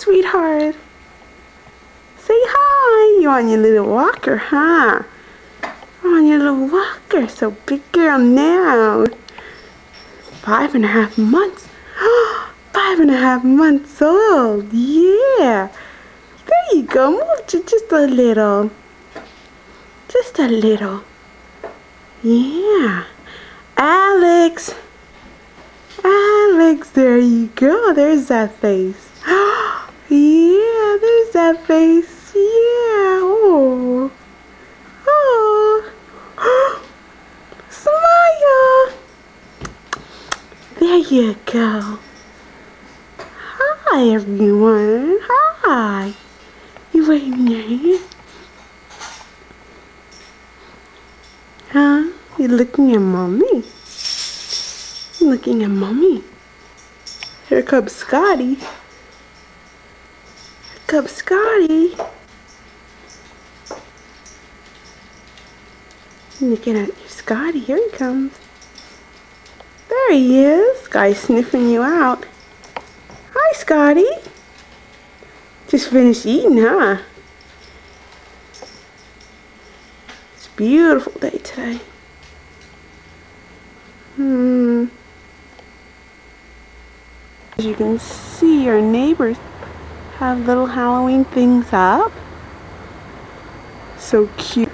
sweetheart. Say hi. You on your little walker, huh? On your little walker. So big girl now. 5.5 months. 5.5 months old. Yeah. There you go. Move just a little. Just a little. Yeah. Alex. Alex, there you go. There's that face. Yeah, there's that face. Yeah. Oh. Oh. Smile. There you go. Hi, everyone. Hi. You waving your hand? Huh? You looking at mommy? You looking at mommy? Here comes Scotty. Here comes Scotty. Looking at your Scotty. Here he comes. There he is. Guy's sniffing you out. Hi, Scotty. Just finished eating, huh? It's a beautiful day today. As you can see, our neighbors have little Halloween things up. So cute.